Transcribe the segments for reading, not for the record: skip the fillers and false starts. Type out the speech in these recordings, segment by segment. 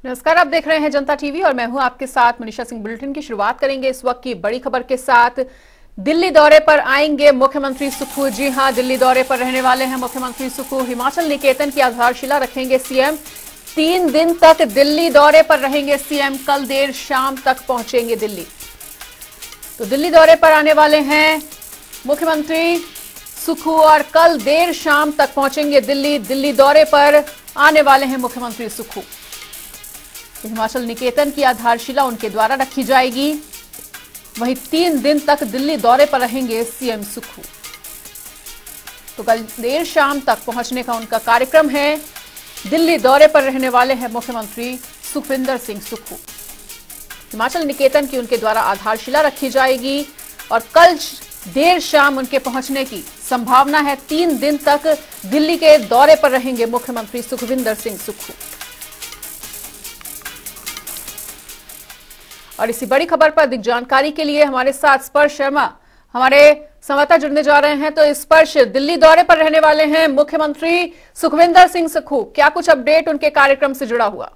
नमस्कार, आप देख रहे हैं जनता टीवी और मैं हूं आपके साथ मनीषा सिंह। बुलेटिन की शुरुआत करेंगे इस वक्त की बड़ी खबर के साथ। दिल्ली दौरे पर आएंगे मुख्यमंत्री सुक्खू। जी हां, दिल्ली दौरे पर रहने वाले हैं मुख्यमंत्री सुक्खू। हिमाचल निकेतन की आधारशिला रखेंगे सीएम। 3 दिन तक दिल्ली दौरे पर रहेंगे सीएम। कल देर शाम तक पहुंचेंगे दिल्ली। तो दिल्ली दौरे पर आने वाले हैं मुख्यमंत्री सुक्खू और कल देर शाम तक पहुंचेंगे दिल्ली। दिल्ली दौरे पर आने वाले हैं मुख्यमंत्री सुक्खू। हिमाचल निकेतन की आधारशिला उनके द्वारा रखी जाएगी। वहीं 3 दिन तक दिल्ली दौरे पर रहेंगे सीएम सुक्खू। तो कल देर शाम तक पहुंचने का उनका कार्यक्रम है। दिल्ली दौरे पर रहने वाले हैं मुख्यमंत्री सुखविंदर सिंह सुक्खू। हिमाचल निकेतन की उनके द्वारा आधारशिला रखी जाएगी और कल देर शाम उनके पहुंचने की संभावना है। 3 दिन तक दिल्ली के दौरे पर रहेंगे मुख्यमंत्री सुखविंदर सिंह सुक्खू। और इसी बड़ी खबर पर अधिक जानकारी के लिए हमारे साथ स्पर्श शर्मा हमारे संवाददाता जुड़ने जा रहे हैं। तो स्पर्श, दिल्ली दौरे पर रहने वाले हैं मुख्यमंत्री सुखविंदर सिंह सुक्खू, क्या कुछ अपडेट उनके कार्यक्रम से जुड़ा हुआ?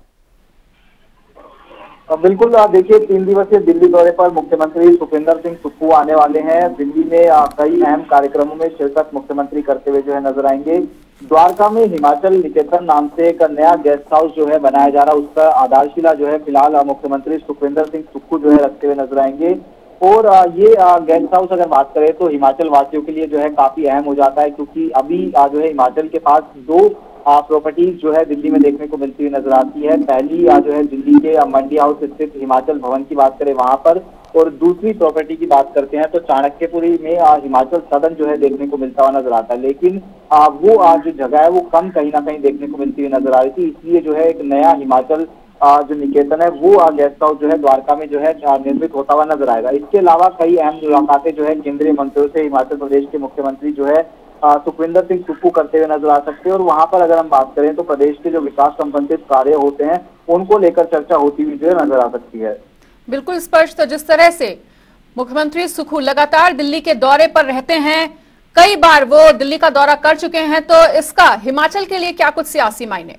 बिल्कुल, देखिए 3 दिवसीय दिल्ली दौरे पर मुख्यमंत्री सुखविंदर सिंह सुक्खू आने वाले हैं। दिल्ली में कई अहम कार्यक्रमों में शिरकत मुख्यमंत्री करते हुए जो है नजर आएंगे। द्वारका में हिमाचल निकेतन नाम से एक नया गेस्ट हाउस जो है बनाया जा रहा है, उसका आधारशिला जो है फिलहाल मुख्यमंत्री सुखविंदर सिंह सुक्खू जो है रखते हुए नजर आएंगे। और ये गेस्ट हाउस अगर बात करें तो हिमाचल वासियों के लिए जो है काफी अहम हो जाता है, क्योंकि अभी जो है हिमाचल के पास 2 प्रॉपर्टीज जो है दिल्ली में देखने को मिलती हुई नजर आती है। पहली जो है दिल्ली के मंडी हाउस स्थित हिमाचल भवन की बात करें वहां पर, और दूसरी प्रॉपर्टी की बात करते हैं तो चाणक्यपुरी में हिमाचल सदन जो है देखने को मिलता हुआ नजर आता है। लेकिन वो जो जगह है वो कम कहीं ना कहीं देखने को मिलती हुई नजर आ रही थी, इसलिए जो है एक नया हिमाचल जो निकेतन है वो गेस्ट हाउस जो है द्वारका में जो है निर्मित होता हुआ नजर आएगा। इसके अलावा कई अहम मुलाकातें जो है केंद्रीय मंत्रियों से हिमाचल प्रदेश के मुख्यमंत्री जो है सुखविंदर सिंह सुक्खू करते हुए नजर आ सकते हैं। और वहां पर अगर हम बात करें तो प्रदेश के जो विकास संबंधित कार्य होते हैं उनको लेकर चर्चा होती हुई जो है नजर आ सकती है। बिल्कुल स्पष्ट। तो जिस तरह से मुख्यमंत्री सुक्खू लगातार दिल्ली के दौरे पर रहते हैं, कई बार वो दिल्ली का दौरा कर चुके हैं, तो इसका हिमाचल के लिए क्या कुछ सियासी मायने?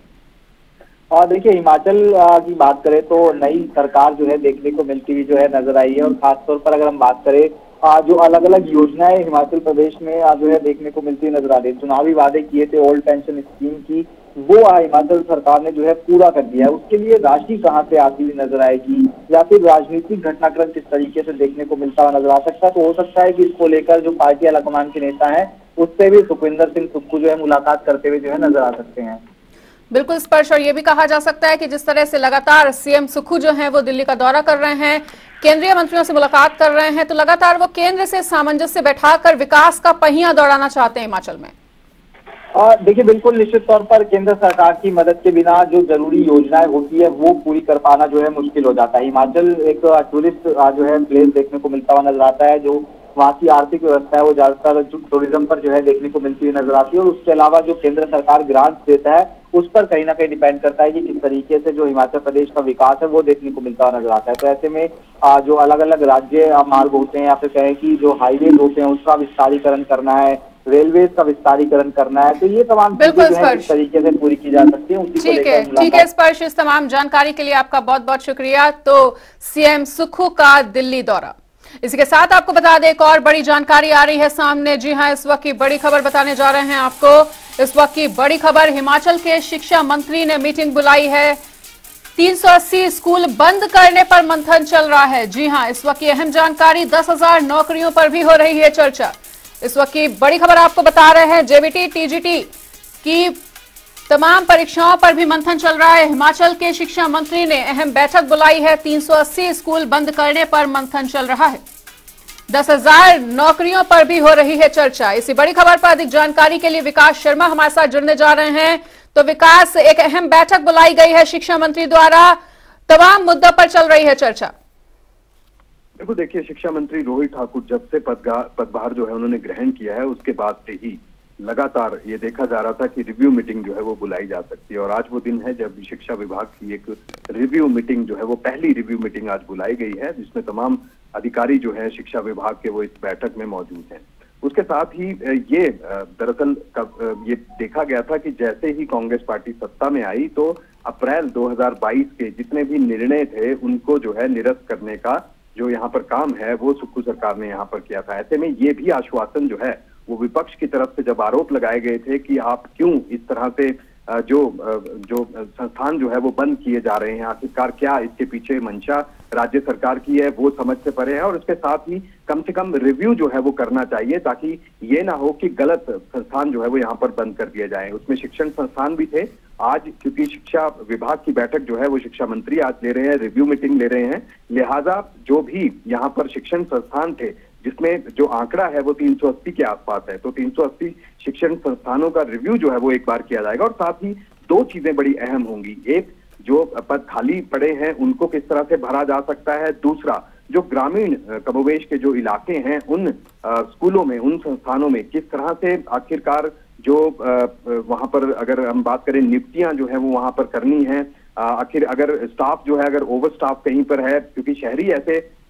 और देखिए हिमाचल की बात करें तो नई सरकार जो है देखने को मिलती हुई जो है नजर आई है। और खासतौर पर अगर हम बात करें जो अलग अलग योजनाएं हिमाचल प्रदेश में जो है देखने को मिलती नजर आ रही है। चुनावी वादे किए थे ओल्ड पेंशन स्कीम की, वो हिमाचल सरकार ने जो है पूरा कर दिया है। उसके लिए राशि कहां से आती हुई नजर आएगी, या फिर राजनीतिक घटनाक्रम किस तरीके से देखने को मिलता हुआ नजर आ सकता है। तो हो सकता है कि इसको लेकर जो पार्टी आलाकमान के नेता है उससे भी सुखविंदर सिंह सुक्खू जो है मुलाकात करते हुए जो है नजर आ सकते हैं। बिल्कुल स्पष्ट। और ये भी कहा जा सकता है कि जिस तरह से लगातार सीएम सुक्खू जो है वो दिल्ली का दौरा कर रहे हैं, केंद्रीय मंत्रियों से मुलाकात कर रहे हैं, तो लगातार वो केंद्र से सामंजस्य बैठाकर विकास का पहिया दौड़ाना चाहते हैं हिमाचल में। देखिए बिल्कुल, निश्चित तौर पर केंद्र सरकार की मदद के बिना जो जरूरी योजनाएं होती है वो पूरी कर पाना जो है मुश्किल हो जाता है। हिमाचल एक टूरिस्ट जो है प्लेस देखने को मिलता हुआ नजर आता है। जो वहाँ की आर्थिक व्यवस्था है वो ज्यादातर टूरिज्म पर जो है देखने को मिलती हुई नजर आती है। और उसके अलावा जो केंद्र सरकार ग्रांट देता है उस पर कहीं ना कहीं डिपेंड करता है कि किस तरीके से जो हिमाचल प्रदेश का विकास है वो देखने को मिलता हुआ नजर आता है। तो ऐसे में जो अलग अलग राज्य मार्ग होते हैं या फिर कहें कि जो हाईवे होते हैं उसका विस्तारीकरण करना है, रेलवे का विस्तारीकरण करना है, तो ये तमाम चीजें किस तरीके से पूरी की जा सकती है। ठीक है स्पर्श, इस तमाम जानकारी के लिए आपका बहुत बहुत शुक्रिया। तो सीएम सुक्खू का दिल्ली दौरा। इसी के साथ आपको बता दें एक और बड़ी जानकारी आ रही है सामने। जी हां, इस वक्त की बड़ी खबर बताने जा रहे हैं आपको। इस वक्त की बड़ी खबर, हिमाचल के शिक्षा मंत्री ने मीटिंग बुलाई है। 380 स्कूल बंद करने पर मंथन चल रहा है। जी हां, इस वक्त की अहम जानकारी, 10,000 नौकरियों पर भी हो रही है चर्चा। इस वक्त की बड़ी खबर आपको बता रहे हैं, जेबीटी टीजीटी की तमाम परीक्षाओं पर भी मंथन चल रहा है। हिमाचल के शिक्षा मंत्री ने अहम बैठक बुलाई है। 380 स्कूल बंद करने पर मंथन चल रहा है। 10,000 नौकरियों पर भी हो रही है चर्चा। इसी बड़ी खबर पर अधिक जानकारी के लिए विकास शर्मा हमारे साथ जुड़ने जा रहे हैं। तो विकास, एक अहम बैठक बुलाई गई है शिक्षा मंत्री द्वारा, तमाम मुद्दों पर चल रही है चर्चा। देखो, देखिए शिक्षा मंत्री रोहित ठाकुर जब से पदभार जो है उन्होंने ग्रहण किया है उसके बाद से ही लगातार ये देखा जा रहा था कि रिव्यू मीटिंग जो है वो बुलाई जा सकती है। और आज वो दिन है जब शिक्षा विभाग की एक रिव्यू मीटिंग जो है वो पहली रिव्यू मीटिंग आज बुलाई गई है, जिसमें तमाम अधिकारी जो है शिक्षा विभाग के वो इस बैठक में मौजूद हैं। उसके साथ ही ये दरअसल ये देखा गया था कि जैसे ही कांग्रेस पार्टी सत्ता में आई तो अप्रैल 2022 के जितने भी निर्णय थे उनको जो है निरस्त करने का जो यहाँ पर काम है वो सुक्खू सरकार ने यहाँ पर किया था। ऐसे में ये भी आश्वासन जो है वो विपक्ष की तरफ से जब आरोप लगाए गए थे कि आप क्यों इस तरह से जो संस्थान जो है वो बंद किए जा रहे हैं, आखिरकार क्या इसके पीछे मंशा राज्य सरकार की है वो समझ से परे है, और उसके साथ ही कम से कम रिव्यू जो है वो करना चाहिए ताकि ये ना हो कि गलत संस्थान जो है वो यहाँ पर बंद कर दिए जाए। उसमें शिक्षण संस्थान भी थे। आज क्योंकि शिक्षा विभाग की बैठक जो है वो शिक्षा मंत्री आज ले रहे हैं, रिव्यू मीटिंग ले रहे हैं, लिहाजा जो भी यहाँ पर शिक्षण संस्थान थे जिसमें जो आंकड़ा है वो 380 के आसपास है, तो 380 शिक्षण संस्थानों का रिव्यू जो है वो एक बार किया जाएगा। और साथ ही दो चीजें बड़ी अहम होंगी, एक जो पद खाली पड़े हैं उनको किस तरह से भरा जा सकता है, दूसरा जो ग्रामीण कमोवेश के जो इलाके हैं उन स्कूलों में, उन संस्थानों में किस तरह से आखिरकार जो वहां पर अगर हम बात करें नियुक्तियां जो है वो वहां पर करनी है, आखिर अगर स्टाफ जो है अगर ओवर स्टाफ कहीं पर है, क्योंकि शहरी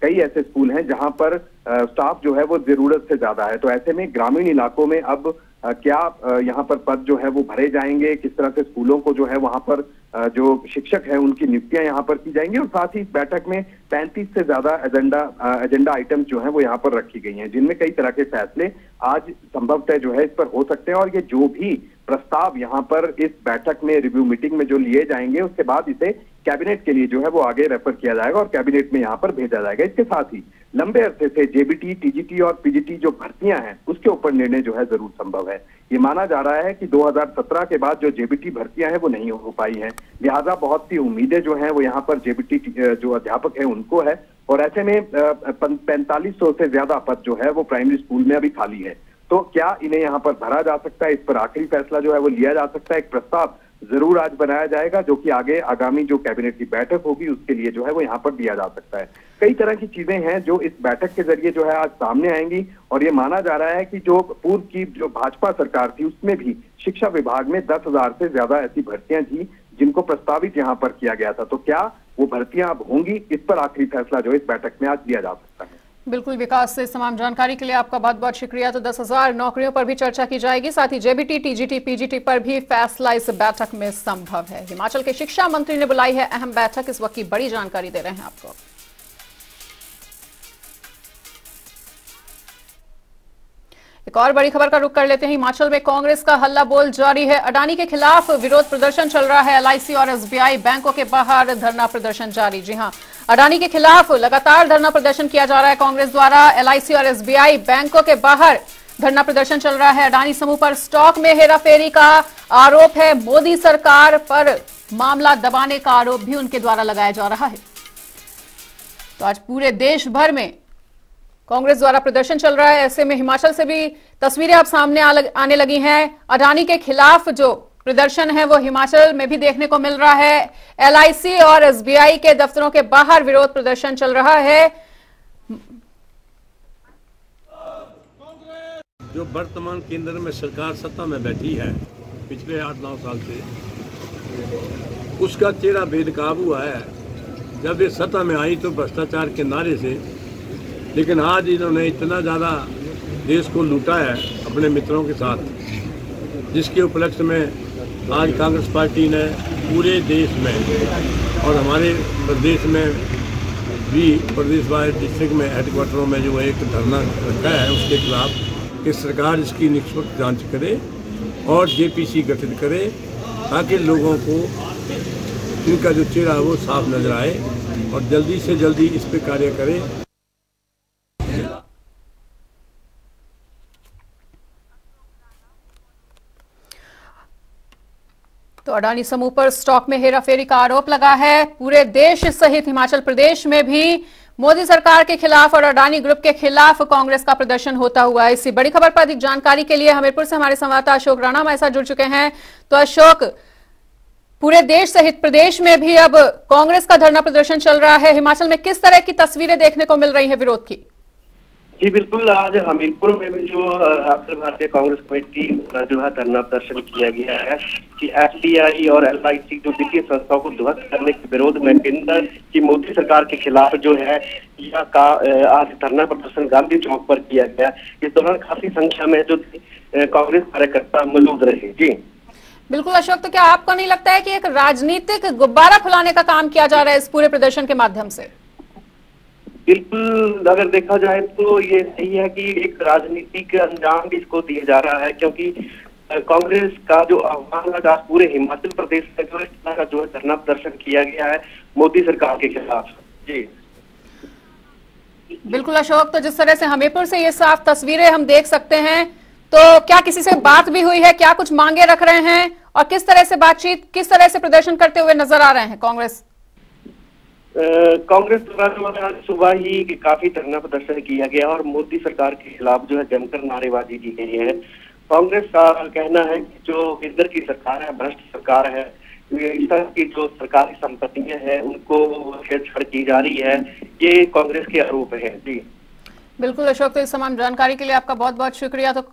कई ऐसे स्कूल हैं जहां पर स्टाफ जो है वो जरूरत से ज्यादा है, तो ऐसे में ग्रामीण इलाकों में अब क्या यहाँ पर पद जो है वो भरे जाएंगे, किस तरह से स्कूलों को जो है वहां पर जो शिक्षक है उनकी नियुक्तियां यहाँ पर की जाएंगी। और साथ ही बैठक में 35 से ज्यादा एजेंडा आइटम्स जो है वो यहाँ पर रखी गई हैं, जिनमें कई तरह के फैसले आज संभवतः जो है इस पर हो सकते हैं। और ये जो भी प्रस्ताव यहाँ पर इस बैठक में रिव्यू मीटिंग में जो लिए जाएंगे उसके बाद इसे कैबिनेट के लिए जो है वो आगे रेफर किया जाएगा और कैबिनेट में यहाँ पर भेजा जाएगा। इसके साथ ही लंबे अरसे से जेबीटी, टीजीटी और पीजीटी जो भर्तियां हैं उसके ऊपर निर्णय जो है जरूर संभव है। ये माना जा रहा है कि 2017 के बाद जो जेबीटी भर्तियां हैं वो नहीं हो पाई हैं, लिहाजा बहुत सी उम्मीदें जो हैं वो यहाँ पर जेबीटी जो अध्यापक है उनको है, और ऐसे में 4500 से ज्यादा पद जो है वो प्राइमरी स्कूल में अभी खाली है। तो क्या इन्हें यहाँ पर भरा जा सकता है, इस पर आखिरी फैसला जो है वो लिया जा सकता है। एक प्रस्ताव जरूर आज बनाया जाएगा जो कि आगे आगामी जो कैबिनेट की बैठक होगी उसके लिए जो है वो यहाँ पर दिया जा सकता है। कई तरह की चीजें हैं जो इस बैठक के जरिए जो है आज सामने आएंगी, और ये माना जा रहा है कि जो पूर्व की जो भाजपा सरकार थी उसमें भी शिक्षा विभाग में 10,000 से ज्यादा ऐसी भर्तियां थी जिनको प्रस्तावित यहाँ पर किया गया था। तो क्या वो भर्तियां अब होंगी, इस पर आखिरी फैसला जो इस बैठक में आज लिया जा सकता है। बिल्कुल विकास, से तमाम जानकारी के लिए आपका बहुत बहुत शुक्रिया। तो 10,000 नौकरियों पर भी चर्चा की जाएगी, साथ ही जेबीटी, टीजीटी, पीजीटी पर भी फैसला इस बैठक में संभव है। हिमाचल के शिक्षा मंत्री ने बुलाई है अहम बैठक, इस वक्त की बड़ी जानकारी दे रहे हैं आपको। एक और बड़ी खबर का रुख कर लेते हैं। हिमाचल में कांग्रेस का हल्ला बोल जारी है। अडानी के खिलाफ विरोध प्रदर्शन चल रहा है। एलआईसी और एसबीआई बैंकों के बाहर धरना प्रदर्शन जारी। जी हां, अडानी के खिलाफ लगातार धरना प्रदर्शन किया जा रहा है कांग्रेस द्वारा। एलआईसी और एसबीआई बैंकों के बाहर धरना प्रदर्शन चल रहा है। अडानी समूह पर स्टॉक में हेराफेरी का आरोप है। मोदी सरकार पर मामला दबाने का आरोप भी उनके द्वारा लगाया जा रहा है। तो आज पूरे देश भर में कांग्रेस द्वारा प्रदर्शन चल रहा है। ऐसे में हिमाचल से भी तस्वीरें अब सामने आने लगी हैं। अडानी के खिलाफ जो प्रदर्शन है वो हिमाचल में भी देखने को मिल रहा है। एलआईसी और एसबीआई के दफ्तरों के बाहर विरोध प्रदर्शन चल रहा है। जो वर्तमान केंद्र में सरकार सत्ता में बैठी है पिछले 8-9 साल से, उसका चेहरा बेनकाब हुआ है। जब ये सत्ता में आई तो भ्रष्टाचार के नारे से, लेकिन आज इन्होंने इतना ज़्यादा देश को लूटा है अपने मित्रों के साथ, जिसके उपलक्ष्य में आज कांग्रेस पार्टी ने पूरे देश में और हमारे प्रदेश में भी प्रदेश वाले डिस्ट्रिक्ट में हेडक्वार्टरों में जो एक धरना रखा है उसके खिलाफ कि सरकार इसकी निष्पक्ष जांच करे और जेपीसी गठित करे ताकि लोगों को इनका जो चेहरा है वो साफ नजर आए और जल्दी से जल्दी इस पर कार्य करे। तो अडानी समूह पर स्टॉक में हेराफेरी का आरोप लगा है। पूरे देश सहित हिमाचल प्रदेश में भी मोदी सरकार के खिलाफ और अडानी ग्रुप के खिलाफ कांग्रेस का प्रदर्शन होता हुआ है। इसी बड़ी खबर पर अधिक जानकारी के लिए हमीरपुर से हमारे संवाददाता अशोक राणा हमारे साथ जुड़ चुके हैं। तो अशोक, पूरे देश सहित प्रदेश में भी अब कांग्रेस का धरना प्रदर्शन चल रहा है। हिमाचल में किस तरह की तस्वीरें देखने को मिल रही है विरोध की? जी बिल्कुल, आज हमीरपुर में भी जो अखिल भारतीय कांग्रेस कमेटी जो है धरना प्रदर्शन किया गया है कि एफडीआई और एलआईसी जो वित्तीय संस्थाओं को ध्वस्त करने के विरोध में केंद्र की मोदी सरकार के खिलाफ जो है यह आज धरना प्रदर्शन गांधी चौक पर किया गया। इस दौरान काफी संख्या में जो कांग्रेस कार्यकर्ता मौजूद रहे। जी बिल्कुल अशोक, तो क्या आपको नहीं लगता है कि एक राजनीतिक गुब्बारा फुलाने का काम किया जा रहा है इस पूरे प्रदर्शन के माध्यम से? बिल्कुल, अगर देखा जाए तो ये सही है कि एक राजनीतिक अंजाम भी इसको दिया जा रहा है, क्योंकि कांग्रेस का जो आह्वान आज पूरे हिमाचल प्रदेश में जो इस तरह का जो धरना प्रदर्शन किया गया है मोदी सरकार के खिलाफ। जी बिल्कुल अशोक, तो जिस तरह से हमीरपुर से ये साफ तस्वीरें हम देख सकते हैं, तो क्या किसी से बात भी हुई है, क्या कुछ मांगे रख रहे हैं और किस तरह से बातचीत, किस तरह से प्रदर्शन करते हुए नजर आ रहे हैं कांग्रेस? कांग्रेस द्वारा आज सुबह ही काफी धरना प्रदर्शन किया गया और मोदी सरकार के खिलाफ जो है जमकर नारेबाजी की गई है। कांग्रेस का कहना है कि जो केंद्र की सरकार है, भ्रष्ट सरकार है, इस तरह की जो सरकारी संपत्तियां हैं उनको छेड़छाड़ की जा रही है, ये कांग्रेस के आरोप है। जी बिल्कुल अशोक, तो इस तमाम जानकारी के लिए आपका बहुत बहुत शुक्रिया। तो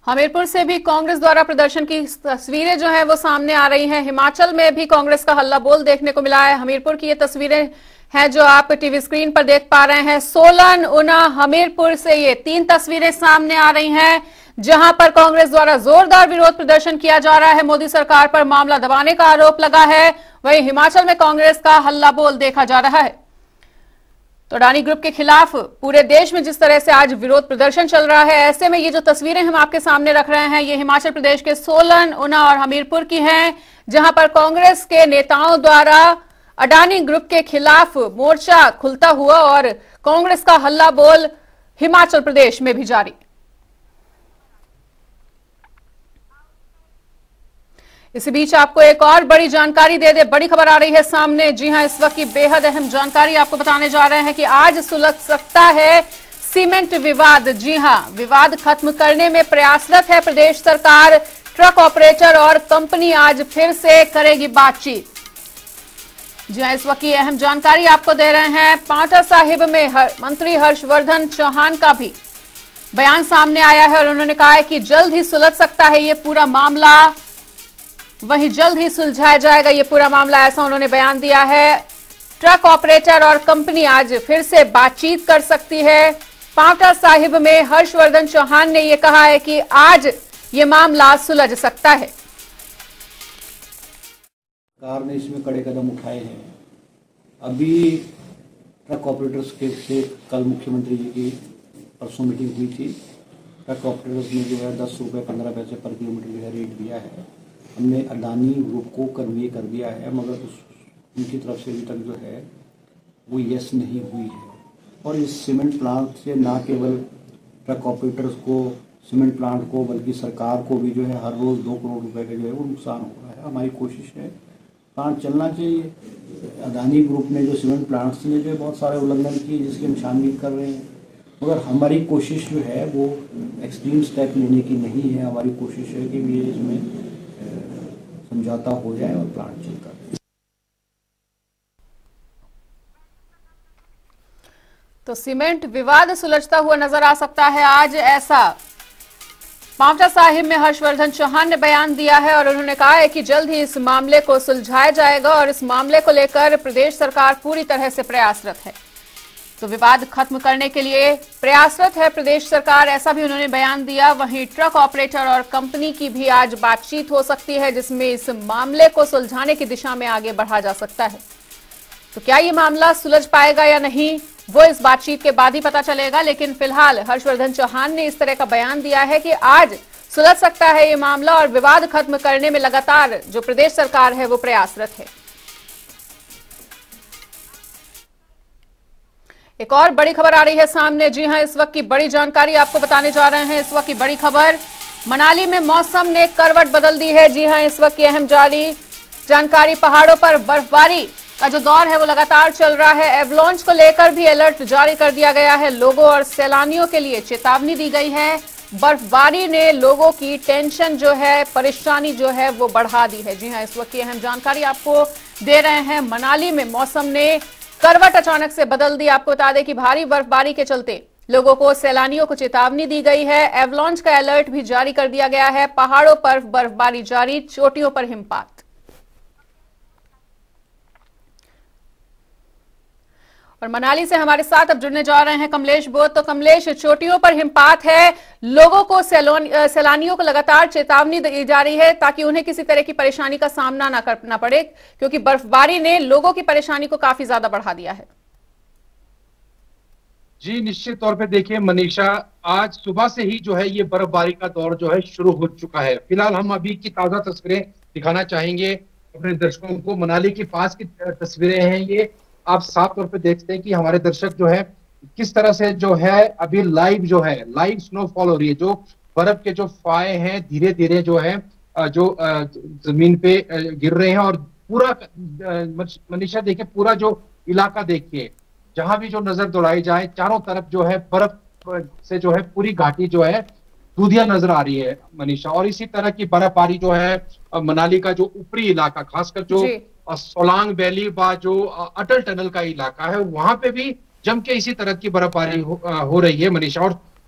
हमीरपुर से भी कांग्रेस द्वारा प्रदर्शन की तस्वीरें जो है वो सामने आ रही हैं। हिमाचल में भी कांग्रेस का हल्ला बोल देखने को मिला है। हमीरपुर की ये तस्वीरें हैं जो आप टीवी स्क्रीन पर देख पा रहे हैं। सोलन, ऊना, हमीरपुर से ये 3 तस्वीरें सामने आ रही हैं जहां पर कांग्रेस द्वारा जोरदार विरोध प्रदर्शन किया जा रहा है। मोदी सरकार पर मामला दबाने का आरोप लगा है। वहीं हिमाचल में कांग्रेस का हल्ला बोल देखा जा रहा है। तो अडानी ग्रुप के खिलाफ पूरे देश में जिस तरह से आज विरोध प्रदर्शन चल रहा है, ऐसे में ये जो तस्वीरें हम आपके सामने रख रहे हैं, ये हिमाचल प्रदेश के सोलन, ऊना और हमीरपुर की हैं, जहां पर कांग्रेस के नेताओं द्वारा अडानी ग्रुप के खिलाफ मोर्चा खुलता हुआ और कांग्रेस का हल्ला बोल हिमाचल प्रदेश में भी जारी। इसी बीच आपको एक और बड़ी जानकारी दे दे, बड़ी खबर आ रही है सामने। जी हां, इस वक्त की बेहद अहम जानकारी आपको बताने जा रहे हैं कि आज सुलझ सकता है सीमेंट विवाद। जी हां, विवाद खत्म करने में प्रयासरत है प्रदेश सरकार। ट्रक ऑपरेटर और कंपनी आज फिर से करेगी बातचीत। जी हां, इस वक्त की अहम जानकारी आपको दे रहे हैं। पांवटा साहिब में मंत्री हर्षवर्धन चौहान का भी बयान सामने आया है और उन्होंने कहा है कि जल्द ही सुलझ सकता है ये पूरा मामला, वहीं जल्द ही सुलझाया जाएगा ये पूरा मामला, ऐसा उन्होंने बयान दिया है। ट्रक ऑपरेटर और कंपनी आज फिर से बातचीत कर सकती है। पांवटा साहिब में हर्षवर्धन चौहान ने यह कहा है कि आज ये मामला सुलझ सकता है। सरकार ने इसमें कड़े कदम उठाए हैं। अभी ट्रक ऑपरेटर्स के से कल मुख्यमंत्री जी की परसों मीटिंग हुई थी। ट्रक ऑपरेटर्स ने जो है 10 रुपये 15 पैसे पर किलोमीटर जो है रेट दिया है। हमने अडानी ग्रुप को कन्वे कर दिया है, मगर उनकी तरफ से अभी तक जो है वो यस नहीं हुई है। और इस सीमेंट प्लांट से ना केवल ट्रक ऑपरेटर्स को, सीमेंट प्लांट को, बल्कि सरकार को भी जो है हर रोज़ 2 करोड़ रुपए का जो है वो नुकसान हो रहा है। हमारी कोशिश है प्लांट चलना चाहिए। अडानी ग्रुप ने जो सीमेंट प्लांट्स ने जो है बहुत सारे उल्लंघन किए, जिसकी हम छानबीन कर रहे हैं, मगर हमारी कोशिश जो है वो एक्सट्रीम स्टेप लेने की नहीं है। हमारी कोशिश है कि ये इसमें समझौता हो जाए और प्लांट चलता है। तो सीमेंट विवाद सुलझता हुआ नजर आ सकता है आज, ऐसा पांवटा साहिब में हर्षवर्धन चौहान ने बयान दिया है और उन्होंने कहा है कि जल्द ही इस मामले को सुलझाया जाएगा और इस मामले को लेकर प्रदेश सरकार पूरी तरह से प्रयासरत है। तो विवाद खत्म करने के लिए प्रयासरत है प्रदेश सरकार, ऐसा भी उन्होंने बयान दिया। वहीं ट्रक ऑपरेटर और कंपनी की भी आज बातचीत हो सकती है, जिसमें इस मामले को सुलझाने की दिशा में आगे बढ़ा जा सकता है। तो क्या ये मामला सुलझ पाएगा या नहीं, वो इस बातचीत के बाद ही पता चलेगा। लेकिन फिलहाल हर्षवर्धन चौहान ने इस तरह का बयान दिया है कि आज सुलझ सकता है ये मामला और विवाद खत्म करने में लगातार जो प्रदेश सरकार है वो प्रयासरत है। एक और बड़ी खबर आ रही है सामने। जी हां, इस वक्त की बड़ी जानकारी आपको बताने जा रहे हैं। इस वक्त की बड़ी खबर, मनाली में मौसम ने करवट बदल दी है। जी हां, इस वक्त की अहम जारी जानकारी, पहाड़ों पर बर्फबारी का जो दौर है वो लगातार चल रहा है। एवलांच को लेकर भी अलर्ट जारी कर दिया गया है। लोगों और सैलानियों के लिए चेतावनी दी गई है। बर्फबारी ने लोगों की टेंशन जो है, परेशानी जो है वो बढ़ा दी है। जी हां, इस वक्त की अहम जानकारी आपको दे रहे हैं। मनाली में मौसम ने करवट अचानक से बदल दी। आपको बता दें कि भारी बर्फबारी के चलते लोगों को, सैलानियों को चेतावनी दी गई है। एवलांच का अलर्ट भी जारी कर दिया गया है। पहाड़ों पर बर्फबारी जारी, चोटियों पर हिमपात। और मनाली से हमारे साथ अब जुड़ने जा रहे हैं कमलेश बोध। तो कमलेश, चोटियों पर हिमपात है, लोगों को सैलानियों को लगातार चेतावनी दी जा रही है ताकि उन्हें किसी तरह की परेशानी का सामना ना करना पड़े, क्योंकि बर्फबारी ने लोगों की परेशानी को काफी ज्यादा बढ़ा दिया है। जी निश्चित तौर पे देखिए मनीषा, आज सुबह से ही जो है ये बर्फबारी का दौर जो है शुरू हो चुका है। फिलहाल हम अभी की ताजा तस्वीरें दिखाना चाहेंगे अपने दर्शकों को। मनाली के पास की तस्वीरें हैं ये, आप साफ तौर पे देखते हैं कि हमारे दर्शक जो है किस तरह से जो है अभी लाइव स्नोफॉल हो रही है। जो बर्फ के जो फाए हैं धीरे धीरे जो है जो जमीन पे गिर रहे हैं। और पूरा मनीषा देखिए, पूरा जो इलाका देखिए, जहां भी जो नजर दौड़ाई जाए चारों तरफ जो है बर्फ से जो है पूरी घाटी जो है दूधिया नजर आ रही है मनीषा। और इसी तरह की बर्फबारी जो है मनाली का जो ऊपरी इलाका, खासकर जो सोलांग वैली व जो अटल टनल का इलाका है, वहां पे भी जम के इसी तरह की बर्फबारी हो रही है मनीषा।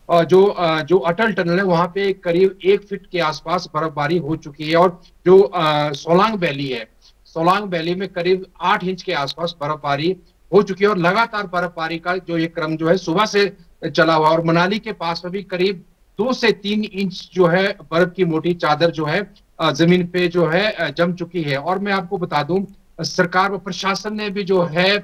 और जो अटल टनल है वहां पे करीब 1 फीट के आसपास बर्फबारी हो चुकी है। और जो सोलांग वैली है, सोलांग वैली में करीब 8 इंच के आसपास बर्फबारी हो चुकी है। और लगातार बर्फबारी का जो ये क्रम जो है सुबह से चला हुआ। और मनाली के पास में भी करीब 2 से 3 इंच जो है बर्फ की मोटी चादर जो है जमीन पे जो है जम चुकी है। और मैं आपको बता दूं, सरकार व प्रशासन ने भी जो है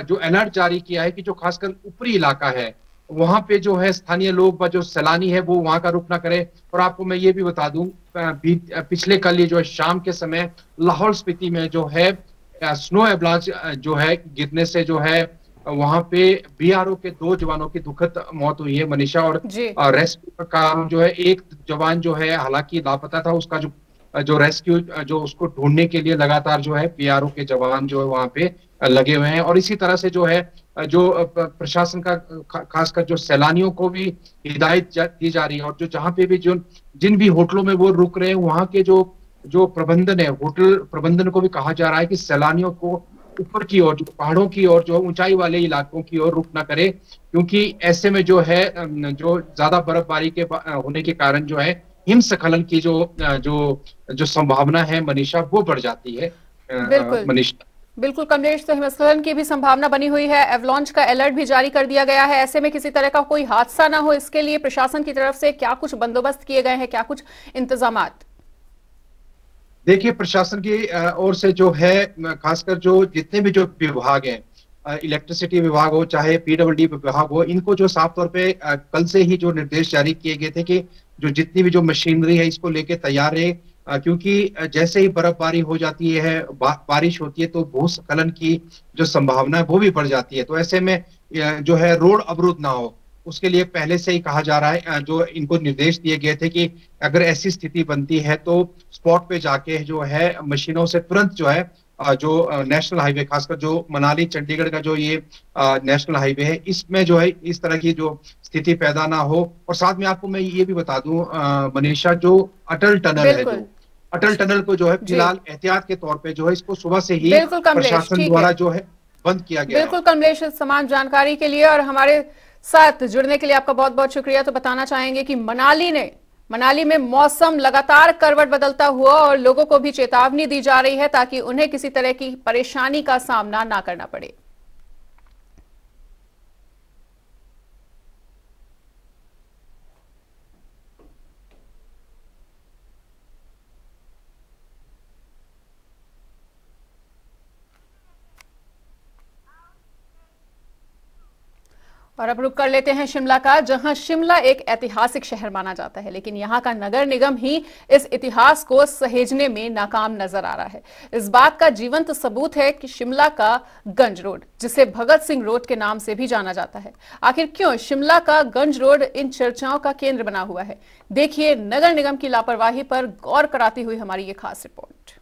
जो अलर्ट जारी किया है कि जो खासकर ऊपरी इलाका है वहां पे जो है स्थानीय लोग व जो सैलानी है वो वहां का रुख ना करे। और आपको मैं ये भी बता दूं, पिछले कल ये जो है शाम के समय लाहौल स्पीति में जो है स्नो एवलांच जो है गिरने से जो है वहां पे बीआरओ के 2 जवानों की दुखद मौत हुई है मनीषा। और रेस्क्यू का काम जो है, एक जवान जो है हालांकि लापता था, उसका जो रेस्क्यू जो उसको ढूंढने के लिए लगातार जो है बीआरओ के जवान जो है वहां पे लगे हुए हैं। और इसी तरह से जो है जो प्रशासन का खासकर जो सैलानियों को भी हिदायत दी जा रही है। और जो जहाँ पे भी जिन भी होटलों में वो रुक रहे हैं वहां के जो प्रबंधन है, होटल प्रबंधन को भी कहा जा रहा है कि सैलानियों को ऊपर की ओर, जो पहाड़ों की ओर, जो ऊंचाई वाले इलाकों की ओर रुक ना करे, क्योंकि ऐसे में जो है जो ज्यादा बर्फबारी के होने के कारण जो है हिमस्खलन की जो संभावना है मनीषा वो बढ़ जाती है। मनीषा बिल्कुल कमलेश, तो हिमस्खलन की भी संभावना बनी हुई है, एवलांच का अलर्ट भी जारी कर दिया गया है। ऐसे में किसी तरह का कोई हादसा ना हो, इसके लिए प्रशासन की तरफ से क्या कुछ बंदोबस्त किए गए हैं, क्या कुछ इंतजामात? देखिए प्रशासन की ओर से जो है खासकर जो जितने भी जो विभाग हैं, इलेक्ट्रिसिटी विभाग हो चाहे पीडब्ल्यूडी विभाग हो, इनको जो साफ तौर पे कल से ही जो निर्देश जारी किए गए थे कि जो जितनी भी जो मशीनरी है इसको लेके तैयार रहे, क्योंकि जैसे ही बर्फबारी हो जाती है, बारिश होती है, तो भूस्खलन की जो संभावना है वो भी बढ़ जाती है। तो ऐसे में जो है रोड अवरुद्ध ना हो, उसके लिए पहले से ही कहा जा रहा है, जो इनको निर्देश दिए गए थे कि अगर ऐसी स्थिति बनती है तो स्पॉट पे जाके जो है मशीनों से तुरंत जो है जो नेशनल हाईवे, खासकर जो मनाली चंडीगढ़ का जो ये नेशनल हाईवे है, इसमें जो है इस तरह की जो स्थिति पैदा ना हो। और साथ में आपको मैं ये भी बता दूं मनीषा, जो अटल टनल है, जो अटल टनल को जो है फिलहाल एहतियात के तौर पे जो है इसको सुबह से ही प्रशासन द्वारा जो है बंद किया गया। बिल्कुल कमलेश, समान जानकारी के लिए और हमारे साथ जुड़ने के लिए आपका बहुत बहुत शुक्रिया। तो बताना चाहेंगे कि मनाली में मौसम लगातार करवट बदलता हुआ और लोगों को भी चेतावनी दी जा रही है ताकि उन्हें किसी तरह की परेशानी का सामना ना करना पड़े। और अब रुक कर लेते हैं शिमला का, जहां शिमला एक ऐतिहासिक शहर माना जाता है, लेकिन यहां का नगर निगम ही इस इतिहास को सहेजने में नाकाम नजर आ रहा है। इस बात का जीवंत सबूत है कि शिमला का गंज रोड, जिसे भगत सिंह रोड के नाम से भी जाना जाता है, आखिर क्यों शिमला का गंज रोड इन चर्चाओं का केंद्र बना हुआ है? देखिए नगर निगम की लापरवाही पर गौर कराती हुई हमारी ये खास रिपोर्ट।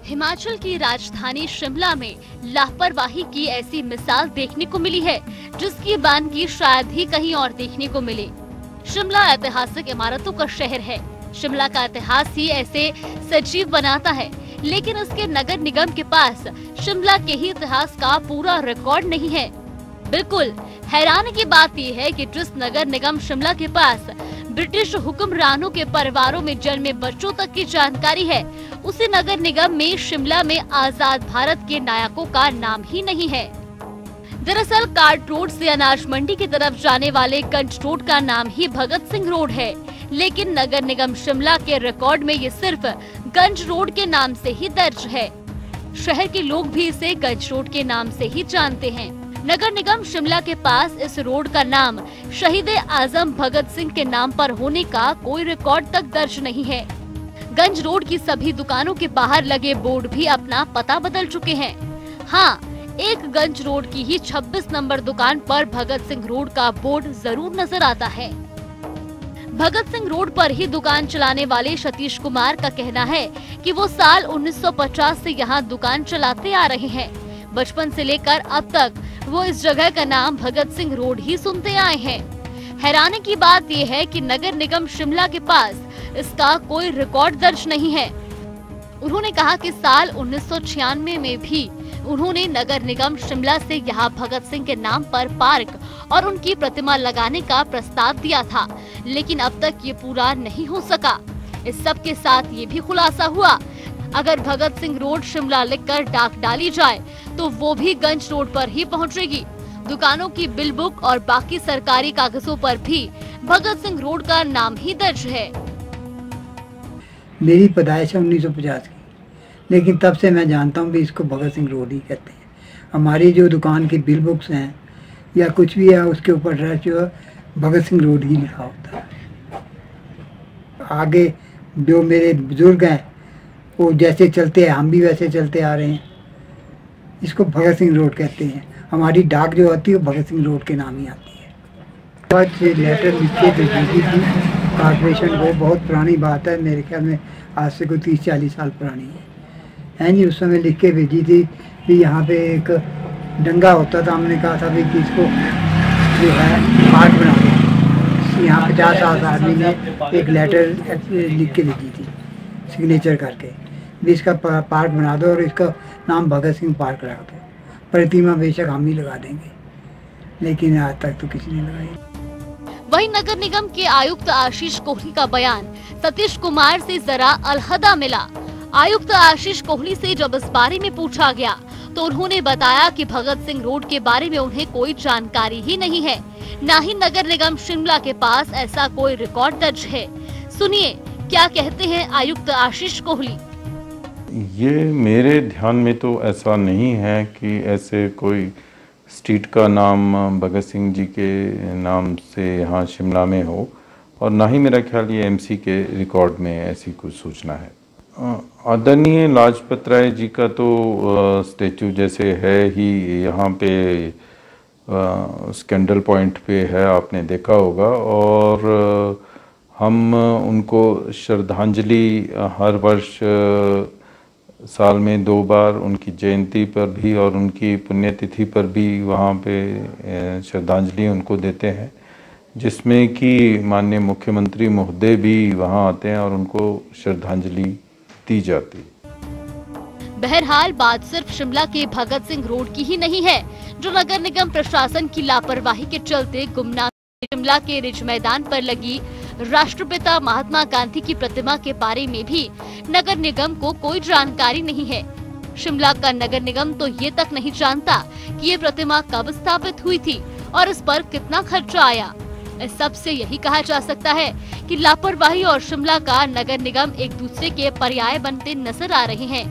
हिमाचल की राजधानी शिमला में लापरवाही की ऐसी मिसाल देखने को मिली है जिसकी बानगी शायद ही कहीं और देखने को मिले। शिमला ऐतिहासिक इमारतों का शहर है। शिमला का इतिहास ही ऐसे सजीव बनाता है, लेकिन उसके नगर निगम के पास शिमला के ही इतिहास का पूरा रिकॉर्ड नहीं है। बिल्कुल हैरानी की बात यह है कि जिस नगर निगम शिमला के पास ब्रिटिश हुक्मरानों के परिवारों में जन्मे बच्चों तक की जानकारी है, उसे नगर निगम में शिमला में आजाद भारत के नायकों का नाम ही नहीं है। दरअसल कार्ट रोड से अनाज मंडी की तरफ जाने वाले गंज रोड का नाम ही भगत सिंह रोड है, लेकिन नगर निगम शिमला के रिकॉर्ड में ये सिर्फ गंज रोड के नाम से ही दर्ज है। शहर के लोग भी इसे गंज रोड के नाम से ही जानते हैं। नगर निगम शिमला के पास इस रोड का नाम शहीद आजम भगत सिंह के नाम पर होने का कोई रिकॉर्ड तक दर्ज नहीं है। गंज रोड की सभी दुकानों के बाहर लगे बोर्ड भी अपना पता बदल चुके हैं। हाँ, एक गंज रोड की ही 26 नंबर दुकान पर भगत सिंह रोड का बोर्ड जरूर नजर आता है। भगत सिंह रोड पर ही दुकान चलाने वाले सतीश कुमार का कहना है कि वो साल 1950 से यहाँ दुकान चलाते आ रहे हैं। बचपन से लेकर अब तक वो इस जगह का नाम भगत सिंह रोड ही सुनते आए हैं। हैरानी की बात यह है कि नगर निगम शिमला के पास इसका कोई रिकॉर्ड दर्ज नहीं है। उन्होंने कहा कि साल 1996 में भी उन्होंने नगर निगम शिमला से यहाँ भगत सिंह के नाम पर पार्क और उनकी प्रतिमा लगाने का प्रस्ताव दिया था, लेकिन अब तक ये पूरा नहीं हो सका। इस सब के साथ ये भी खुलासा हुआ, अगर भगत सिंह रोड शिमला लिखकर डाक डाली जाए तो वो भी गंज रोड पर ही पहुंचेगी। दुकानों की बिल बुक और बाकी सरकारी कागजों पर भी भगत सिंह रोड का नाम ही दर्ज है। मेरी पैदाइश है 1950 की, लेकिन तब से मैं जानता हूँ कि इसको भगत सिंह रोड ही कहते हैं। हमारी जो दुकान की बिल बुक्स हैं या कुछ भी है, उसके ऊपर एड्रेस जो है भगत सिंह रोड ही लिखा होता है। आगे जो मेरे बुजुर्ग हैं वो जैसे चलते हैं, हम भी वैसे चलते आ रहे हैं। इसको भगत सिंह रोड कहते हैं। हमारी डाक जो आती है वो भगत सिंह रोड के नाम ही आती है। आज लेटर लिख के भेजी थी कॉर्पोरेशन को, बहुत पुरानी बात है, मेरे ख्याल में आज से कोई 30-40 साल पुरानी है जी। उस समय लिख के भेजी थी कि यहाँ पे एक दंगा होता था, हमने कहा था भाई कि इसको जो है पार्ट बना दो। यहाँ 50-60 आदमी ने एक लेटर लिख के भेजी थी सिग्नेचर करके, भी इसका पार्क बना दो और इसका नाम भगत सिंह पार्क रख दो। प्रतिमा बेशक हम ही लगा देंगे, लेकिन आज तक तो किसी ने लगाई। वहीं नगर निगम के आयुक्त आशीष कोहली का बयान सतीश कुमार से जरा अलहदा मिला। आयुक्त आशीष कोहली से जब इस बारे में पूछा गया तो उन्होंने बताया कि भगत सिंह रोड के बारे में उन्हें कोई जानकारी ही नहीं है, न ही नगर निगम शिमला के पास ऐसा कोई रिकॉर्ड दर्ज है। सुनिए क्या कहते हैं आयुक्त आशीष कोहली। ये मेरे ध्यान में तो ऐसा नहीं है कि ऐसे कोई स्ट्रीट का नाम भगत सिंह जी के नाम से यहाँ शिमला में हो, और ना ही मेरा ख्याल ये एमसी के रिकॉर्ड में ऐसी कुछ सूचना है। आदरणीय लाजपत राय जी का तो स्टैचू जैसे है ही यहाँ पे स्कैंडल पॉइंट पे है, आपने देखा होगा, और हम उनको श्रद्धांजलि हर वर्ष साल में 2 बार उनकी जयंती पर भी और उनकी पुण्यतिथि पर भी वहाँ पे श्रद्धांजलि उनको देते हैं, जिसमें कि माननीय मुख्यमंत्री महोदय भी वहाँ आते हैं और उनको श्रद्धांजलि दी जाती है। बहरहाल बात सिर्फ शिमला के भगत सिंह रोड की ही नहीं है, जो नगर निगम प्रशासन की लापरवाही के चलते गुमनाम शिमला के रिज मैदान पर लगी राष्ट्रपिता महात्मा गांधी की प्रतिमा के बारे में भी नगर निगम को कोई जानकारी नहीं है। शिमला का नगर निगम तो ये तक नहीं जानता कि ये प्रतिमा कब स्थापित हुई थी और इस पर कितना खर्चा आया। इस सब से यही कहा जा सकता है कि लापरवाही और शिमला का नगर निगम एक दूसरे के पर्याय बनते नजर आ रहे हैं।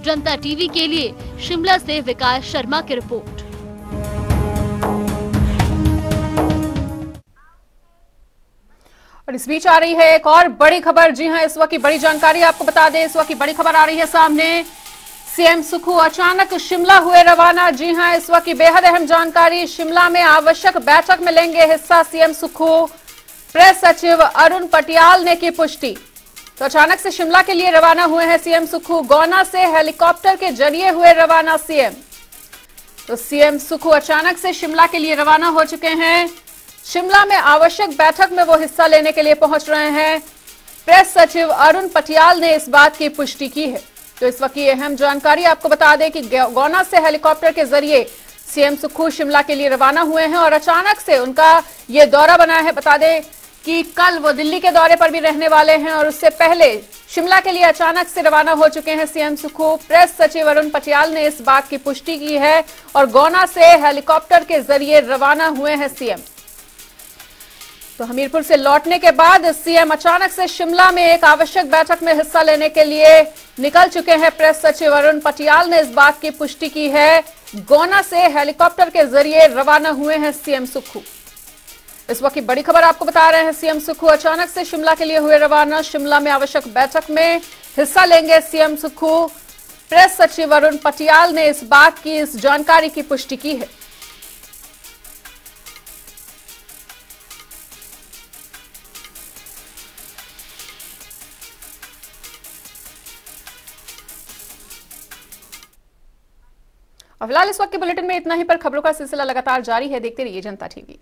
जनता टीवी के लिए शिमला से विकास शर्मा की रिपोर्ट। और इस बीच आ रही है एक और बड़ी खबर। जी हां, इस वक्त की बड़ी जानकारी आपको बता दें। इस वक्त की बड़ी खबर आ रही है सामने। सीएम सुक्खू अचानक शिमला हुए रवाना। जी हां, इस वक्त की बेहद अहम जानकारी। शिमला में आवश्यक बैठक में लेंगे हिस्सा सीएम सुक्खू। प्रेस सचिव अरुण पटियाल ने की पुष्टि। तो अचानक से शिमला के लिए रवाना हुए हैं सीएम सुक्खू। गौना से हेलीकॉप्टर के जरिए हुए रवाना सीएम। तो सीएम सुक्खू अचानक से शिमला के लिए रवाना हो चुके हैं। शिमला में आवश्यक बैठक में वो हिस्सा लेने के लिए पहुंच रहे हैं। प्रेस सचिव अरुण पटियाल ने इस बात की पुष्टि की है। तो इस वक्त की अहम जानकारी आपको बता दें कि गौना से हेलीकॉप्टर के जरिए सीएम सुक्खू शिमला के लिए रवाना हुए हैं और अचानक से उनका ये दौरा बना है। बता दें कि कल वो दिल्ली के दौरे पर भी रहने वाले हैं और उससे पहले शिमला के लिए अचानक से रवाना हो चुके हैं सीएम सुक्खू। प्रेस सचिव अरुण पटियाल ने इस बात की पुष्टि की है और गौना से हेलीकॉप्टर के जरिए रवाना हुए हैं सीएम। तो हमीरपुर से लौटने के बाद सीएम अचानक से शिमला में एक आवश्यक बैठक में हिस्सा लेने के लिए निकल चुके हैं। प्रेस सचिव अरुण पटियाल ने इस बात की पुष्टि की है। गौना से हेलीकॉप्टर के जरिए रवाना हुए हैं सीएम सुक्खू। इस वक्त की बड़ी खबर आपको बता रहे हैं, सीएम सुक्खू अचानक से शिमला के लिए हुए रवाना। शिमला में आवश्यक बैठक में हिस्सा लेंगे सीएम सुक्खू। प्रेस सचिव अरुण पटियाल ने इस जानकारी की पुष्टि की है। फिलहाल इस वक्त के बुलेटिन में इतना ही, पर खबरों का सिलसिला लगातार जारी है। देखते रहिए जनता टीवी।